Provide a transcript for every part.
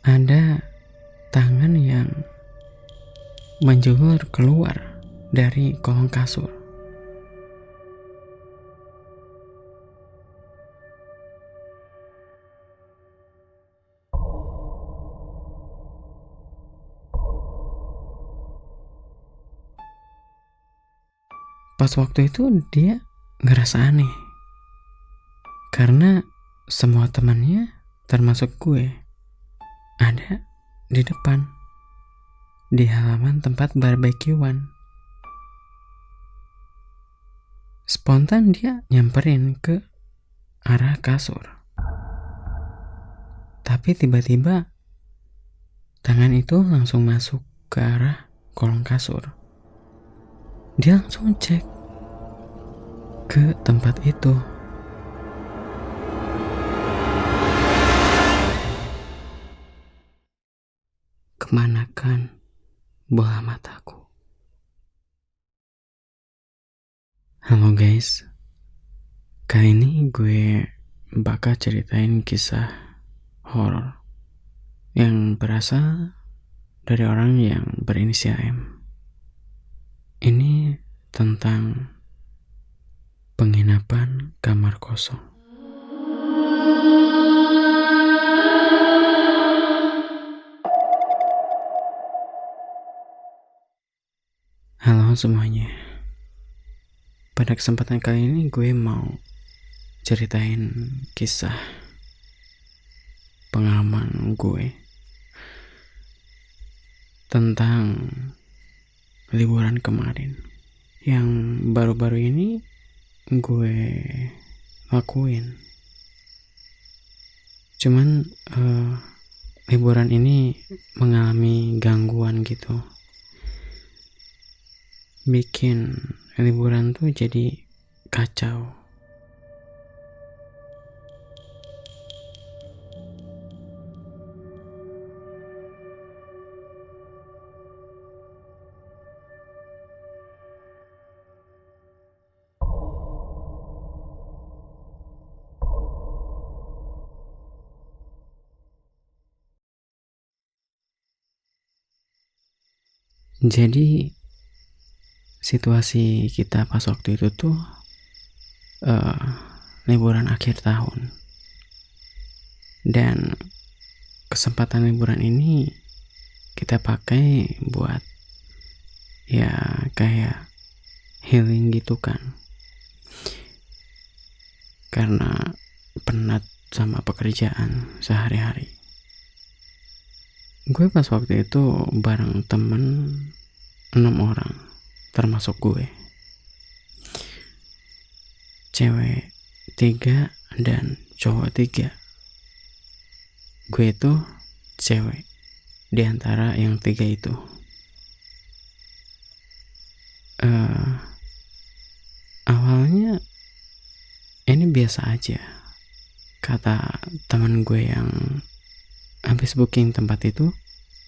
ada tangan yang menjulur keluar dari kolong kasur. Pas waktu itu dia ngerasa aneh karena semua temannya termasuk gue ada di depan di halaman tempat barbekyuan. Spontan dia nyamperin ke arah kasur. Tapi tiba-tiba tangan itu langsung masuk ke arah kolong kasur. Dia langsung cek ke tempat itu. Kemanakan bola mataku? Halo guys, kali ini gue bakal ceritain kisah horor yang berasal dari orang yang berinisial M. Ini tentang penginapan kamar kosong. Halo semuanya. Pada kesempatan kali ini gue mau ceritain kisah pengalaman gue tentang liburan kemarin yang baru-baru ini gue lakuin. Cuman liburan ini mengalami gangguan gitu, bikin liburan tuh jadi kacau. Jadi situasi kita pas waktu itu tuh liburan akhir tahun, dan kesempatan liburan ini kita pakai buat ya kayak healing gitu kan, karena penat sama pekerjaan sehari-hari. Gue pas waktu itu bareng temen 6 orang termasuk gue, cewek 3 dan cowok 3. Gue itu cewek di antara yang 3 itu. Awalnya ini biasa aja, kata teman gue yang habis booking tempat itu.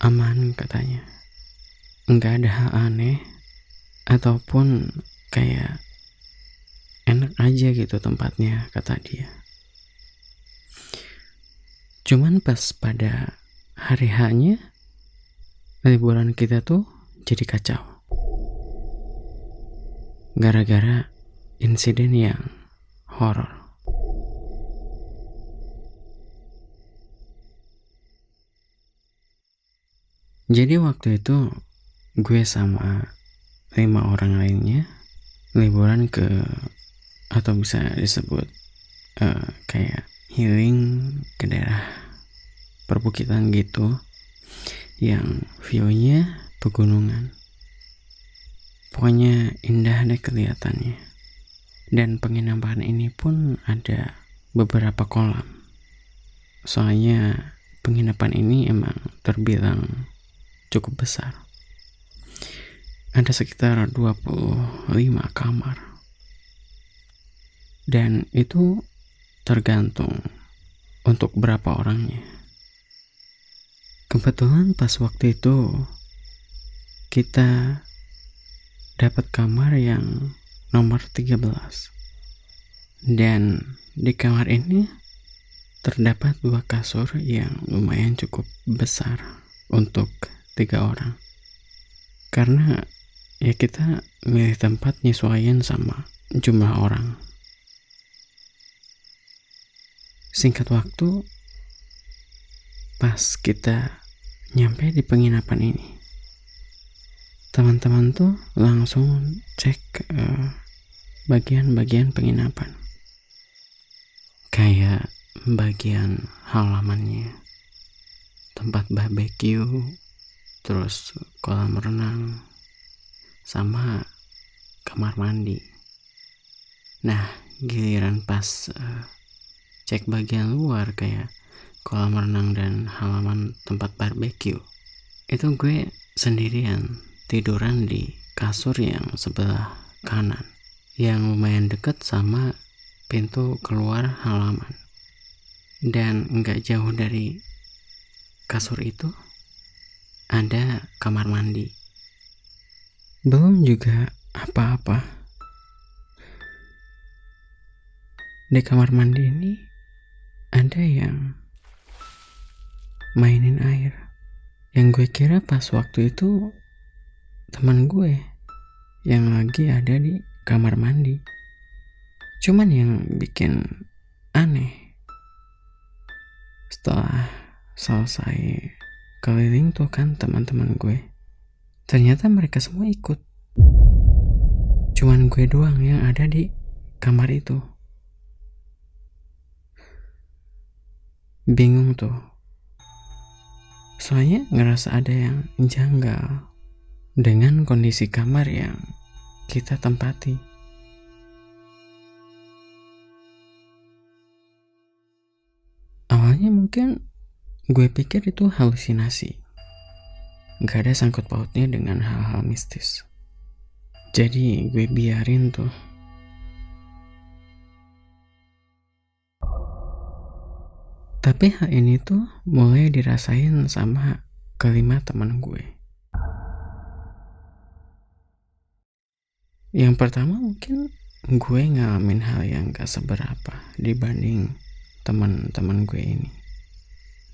Aman katanya, nggak ada hal aneh ataupun kayak enak aja gitu tempatnya, kata dia. Cuman pas pada hari H-nya liburan kita tuh jadi kacau gara-gara insiden yang horor. Jadi waktu itu gue sama 5 orang lainnya liburan ke, atau bisa disebut kayak healing ke daerah perbukitan gitu yang view-nya pegunungan. Pokoknya indah deh kelihatannya. Dan penginapan ini pun ada beberapa kolam. Soalnya penginapan ini emang terbilang cukup besar. Ada sekitar 25 kamar. Dan itu tergantung untuk berapa orangnya. Kebetulan pas waktu itu kita dapat kamar yang nomor 13. Dan di kamar ini terdapat 2 kasur yang lumayan cukup besar untuk 3 orang. Karena ya kita milih tempat nyesuaiin sama jumlah orang. Singkat waktu, pas kita nyampe di penginapan ini, teman-teman tuh langsung cek bagian-bagian penginapan. Kayak bagian halamannya, tempat barbeque, terus kolam renang, sama kamar mandi. Nah, giliran pas cek bagian luar kayak kolam renang dan halaman tempat barbeque, itu gue sendirian tiduran di kasur yang sebelah kanan, yang lumayan deket sama pintu keluar halaman. Dan gak jauh dari kasur itu ada kamar mandi. Belum juga apa-apa, di kamar mandi ini ada yang mainin air. Yang gue kira pas waktu itu teman gue yang lagi ada di kamar mandi. Cuman yang bikin aneh, setelah selesai keliling tuh kan teman-teman gue, ternyata mereka semua ikut. Cuman gue doang yang ada di kamar itu. Bingung tuh, soalnya ngerasa ada yang janggal dengan kondisi kamar yang kita tempati. Awalnya mungkin gue pikir itu halusinasi, gak ada sangkut pautnya dengan hal-hal mistis. Jadi gue biarin tuh. Tapi hal ini tuh mulai dirasain sama kelima teman gue. Yang pertama mungkin gue ngalamin hal yang gak seberapa dibanding teman-teman gue ini.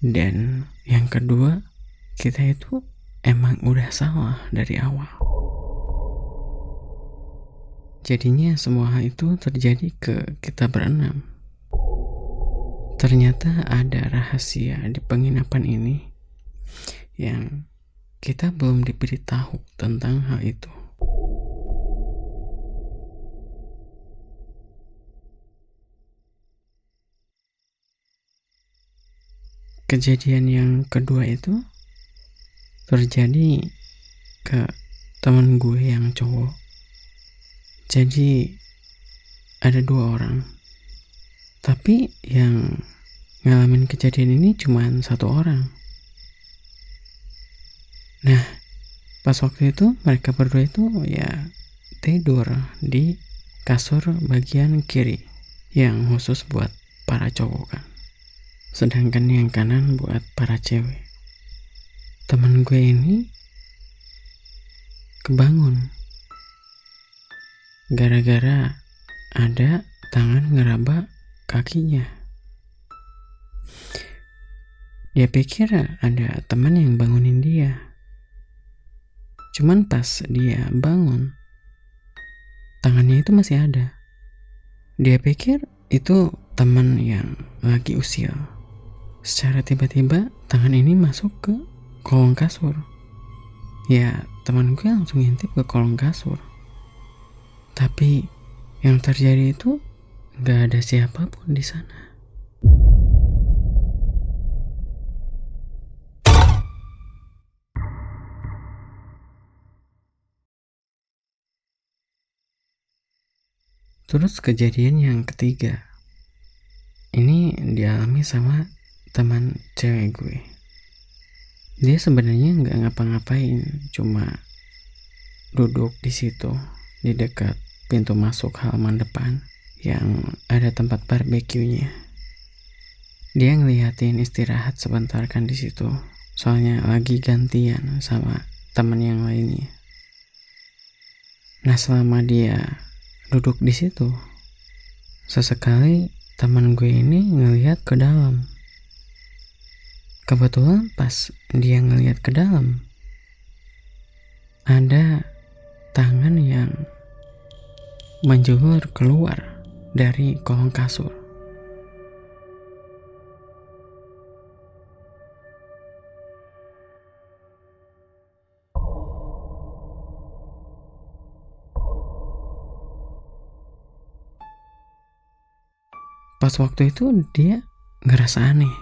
Dan yang kedua, kita itu emang udah salah dari awal. Jadinya semua hal itu terjadi ke kita berenam. Ternyata ada rahasia di penginapan ini yang kita belum diberitahu tentang hal itu. Kejadian yang kedua itu terjadi ke teman gue yang cowok. Jadi ada 2 orang, tapi yang ngalamin kejadian ini cuma 1 orang. Nah, pas waktu itu mereka berdua itu ya tidur di kasur bagian kiri yang khusus buat para cowok kan, sedangkan yang kanan buat para cewek. Temen gue ini kebangun gara-gara ada tangan ngeraba kakinya. Dia pikir ada teman yang bangunin dia. Cuman pas dia bangun, tangannya itu masih ada. Dia pikir itu teman yang lagi usil. Secara tiba-tiba tangan ini masuk ke kolong kasur. Ya, teman gue langsung ngintip ke kolong kasur. Tapi yang terjadi itu gak ada siapapun di sana. Terus kejadian yang ketiga, ini dialami sama teman cewek gue. Dia sebenarnya nggak ngapa-ngapain, cuma duduk di situ di dekat pintu masuk halaman depan yang ada tempat barbeque-nya. Dia ngeliatin istirahat sebentar kan di situ, soalnya lagi gantian sama teman yang lainnya. Nah, selama dia duduk di situ, sesekali teman gue ini ngelihat ke dalam. Kebetulan pas dia ngelihat ke dalam, ada tangan yang menjulur keluar dari kolong kasur. Pas waktu itu dia ngerasa aneh,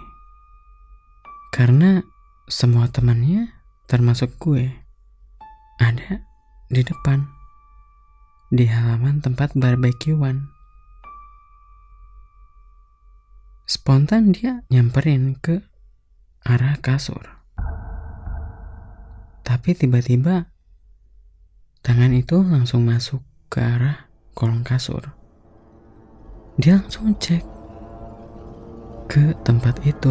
karena semua temannya termasuk gue ada di depan, di halaman tempat barbekyuan. Spontan dia nyamperin ke arah kasur. Tapi tiba-tiba tangan itu langsung masuk ke arah kolong kasur. Dia langsung cek ke tempat itu.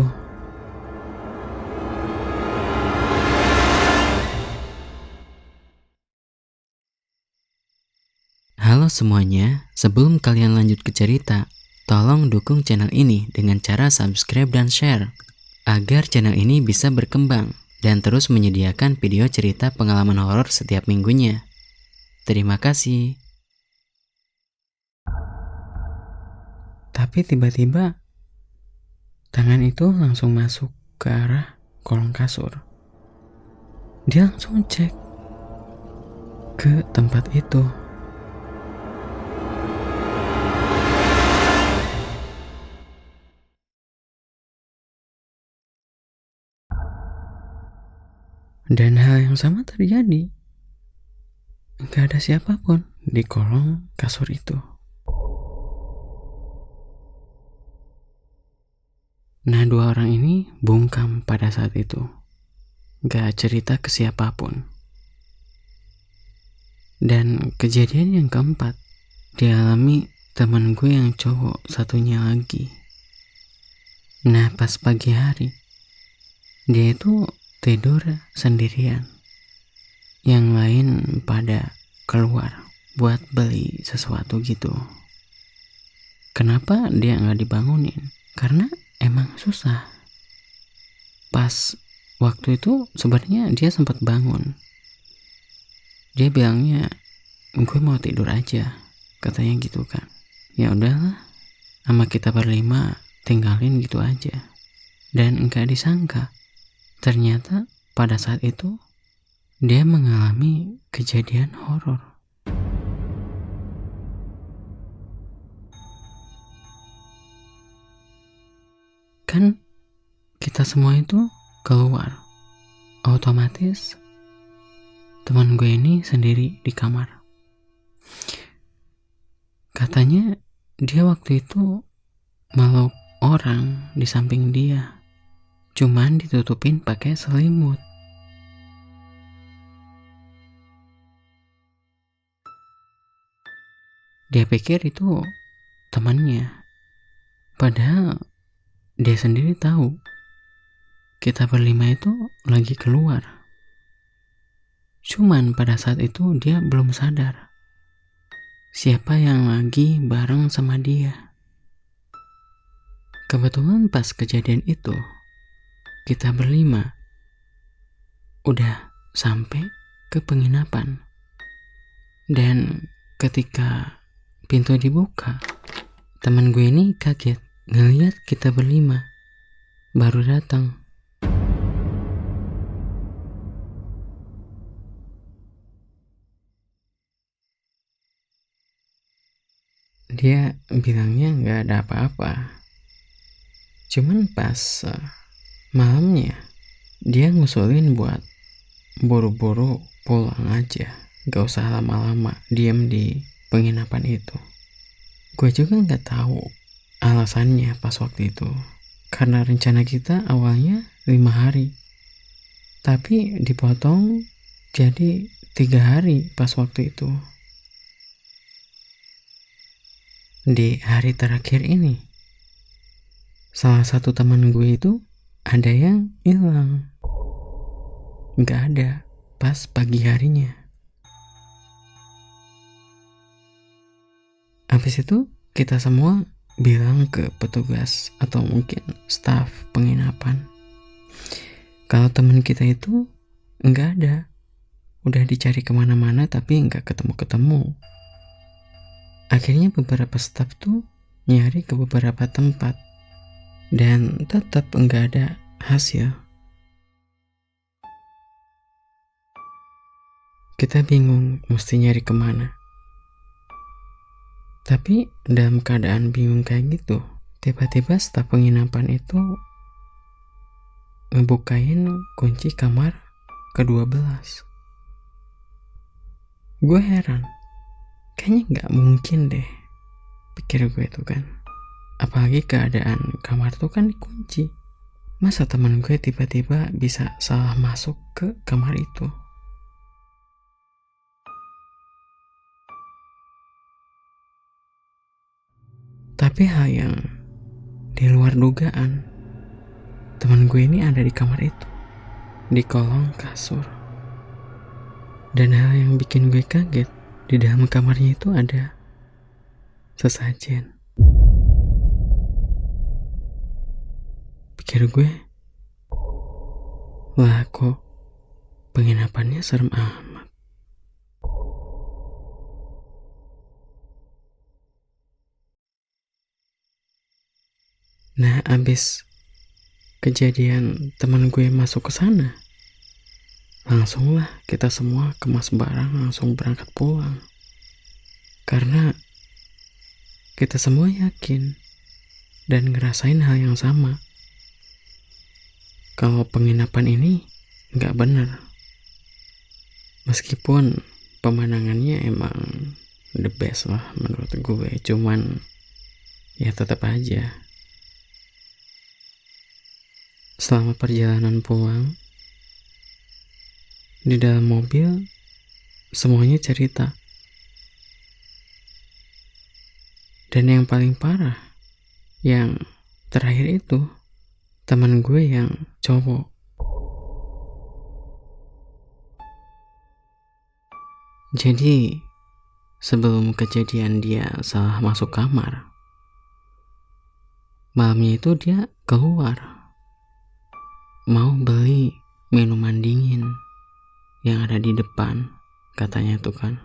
Halo semuanya, sebelum kalian lanjut ke cerita, tolong dukung channel ini dengan cara subscribe dan share, agar channel ini bisa berkembang dan terus menyediakan video cerita pengalaman horor setiap minggunya. Terima kasih. Tapi tiba-tiba tangan itu langsung masuk ke arah kolong kasur. Dia langsung cek ke tempat itu. Dan hal yang sama terjadi. Gak ada siapapun di kolong kasur itu. Nah, dua orang ini bungkam pada saat itu. Gak cerita ke siapapun. Dan kejadian yang keempat dialami teman gue yang cowok satunya lagi. Nah, pas pagi hari, dia itu tidur sendirian. Yang lain pada keluar buat beli sesuatu gitu. Kenapa dia gak dibangunin? Karena emang susah. Pas waktu itu sebenarnya dia sempat bangun. Dia bilangnya, gue mau tidur aja, katanya gitu kan. Ya udahlah, sama kita berlima tinggalin gitu aja. Dan gak disangka, ternyata pada saat itu dia mengalami kejadian horor. Kan kita semua itu keluar, otomatis teman gue ini sendiri di kamar. Katanya dia waktu itu meluk orang di samping dia, cuman ditutupin pakai selimut. Dia pikir itu temannya, padahal dia sendiri tahu kita berlima itu lagi keluar. Cuman pada saat itu dia belum sadar siapa yang lagi bareng sama dia. Kebetulan pas kejadian itu kita berlima udah sampai ke penginapan. Dan ketika pintu dibuka, teman gue ini kaget ngeliat kita berlima baru datang. Dia bilangnya gak ada apa-apa. Cuman pas malamnya dia ngusulin buat buru-buru pulang aja, gak usah lama-lama diem di penginapan itu. Gue juga gak tahu alasannya pas waktu itu, karena rencana kita awalnya 5 hari, tapi dipotong jadi 3 hari pas waktu itu. Di hari terakhir ini, salah satu teman gue itu ada yang hilang. Gak ada pas pagi harinya. Habis itu kita semua bilang ke petugas atau mungkin staf penginapan kalau teman kita itu nggak ada. Udah dicari kemana-mana tapi nggak ketemu-ketemu. Akhirnya beberapa staf tuh nyari ke beberapa tempat dan tetap nggak ada hasil. Kita bingung mesti nyari kemana. Tapi dalam keadaan bingung kayak gitu, tiba-tiba staf penginapan itu ngebukain kunci kamar ke-12. Gue heran, kayaknya nggak mungkin deh, pikir gue itu kan. Apalagi keadaan kamar tuh kan dikunci. Masa teman gue tiba-tiba bisa salah masuk ke kamar itu? Tapi hal yang di luar dugaan, teman gue ini ada di kamar itu, di kolong kasur. Dan hal yang bikin gue kaget, di dalam kamarnya itu ada sesajen. Pikir gue, lah kok penginapannya serem amat. Nah, abis kejadian teman gue masuk ke sana, langsunglah kita semua kemas barang langsung berangkat pulang. Karena kita semua yakin dan ngerasain hal yang sama. Kalau penginapan ini nggak benar. Meskipun pemandangannya emang the best lah menurut gue, cuman ya tetap aja. Selama perjalanan pulang, di dalam mobil semuanya cerita. Dan yang paling parah, yang terakhir itu teman gue yang cowok. Jadi sebelum kejadian dia salah masuk kamar, malamnya itu dia keluar mau beli minuman dingin yang ada di depan, katanya tuh kan.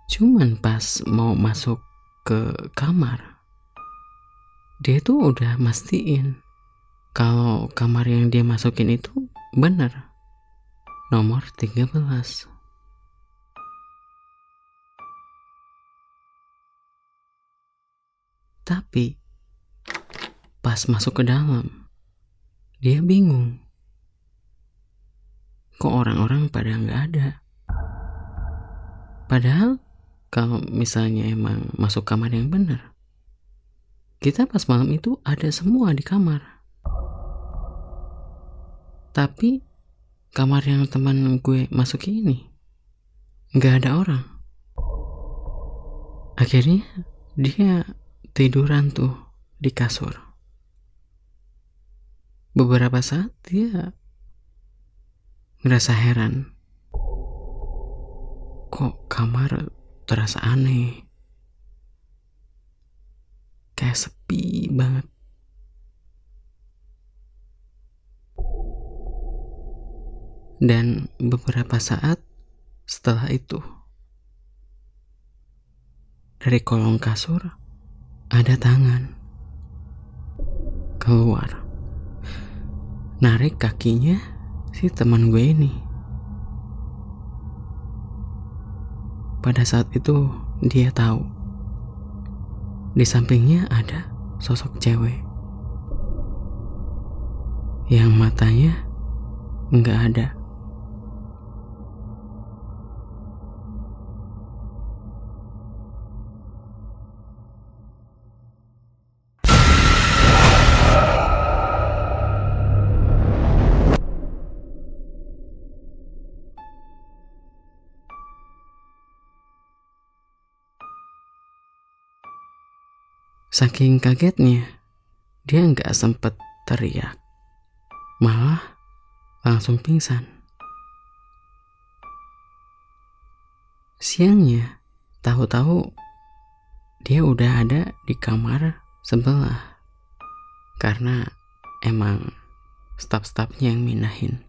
Cuman pas mau masuk ke kamar, dia tuh udah mastiin kalau kamar yang dia masukin itu bener, nomor 13. Tapi pas masuk ke dalam, dia bingung. Kok orang-orang pada nggak ada? Padahal kalau misalnya emang masuk kamar yang benar, kita pas malam itu ada semua di kamar. Tapi kamar yang teman gue masuki ini nggak ada orang. Akhirnya dia tiduran tuh di kasur. Beberapa saat dia ngerasa heran. Kok kamar terasa aneh? Kayak sepi banget. Dan beberapa saat setelah itu, dari kolong kasur ada tangan keluar, narik kakinya si teman gue ini. Pada saat itu dia tahu di sampingnya ada sosok cewek yang matanya nggak ada. Saking kagetnya, dia nggak sempet teriak, malah langsung pingsan. Siangnya, tahu-tahu dia udah ada di kamar sebelah karena emang staf-stafnya yang minahin.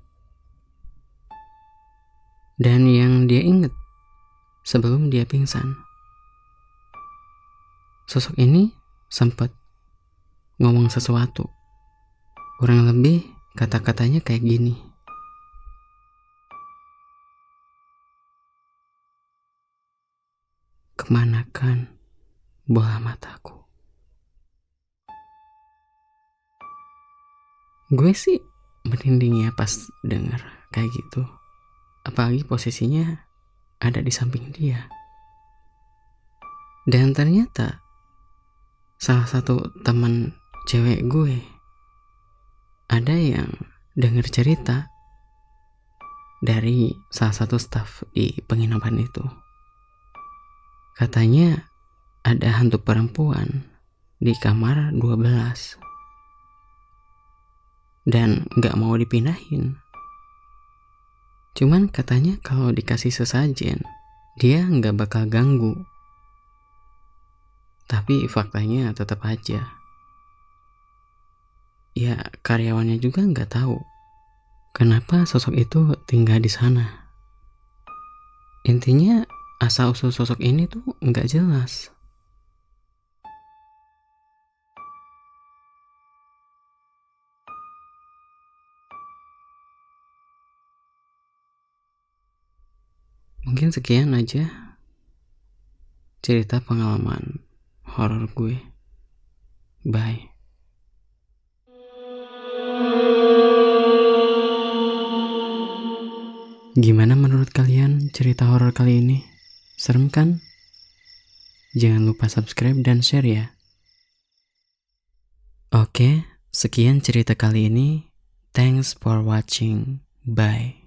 Dan yang dia inget sebelum dia pingsan, sosok ini sempat ngomong sesuatu. Kurang lebih kata-katanya kayak gini. Kemanakan bola mataku? Gue sih merinding ya pas denger kayak gitu. Apalagi posisinya ada di samping dia. Dan ternyata salah satu teman cewek gue ada yang denger cerita dari salah satu staf di penginapan itu. Katanya ada hantu perempuan di kamar 12 dan gak mau dipindahin. Cuman katanya kalau dikasih sesajen dia gak bakal ganggu. Tapi faktanya tetap aja, ya karyawannya juga gak tahu kenapa sosok itu tinggal di sana. Intinya asal-usul sosok ini tuh nggak jelas. Mungkin sekian aja cerita pengalaman horor gue. Bye. Gimana menurut kalian cerita horor kali ini? Serem kan? Jangan lupa subscribe dan share ya. Oke, sekian cerita kali ini. Thanks for watching. Bye.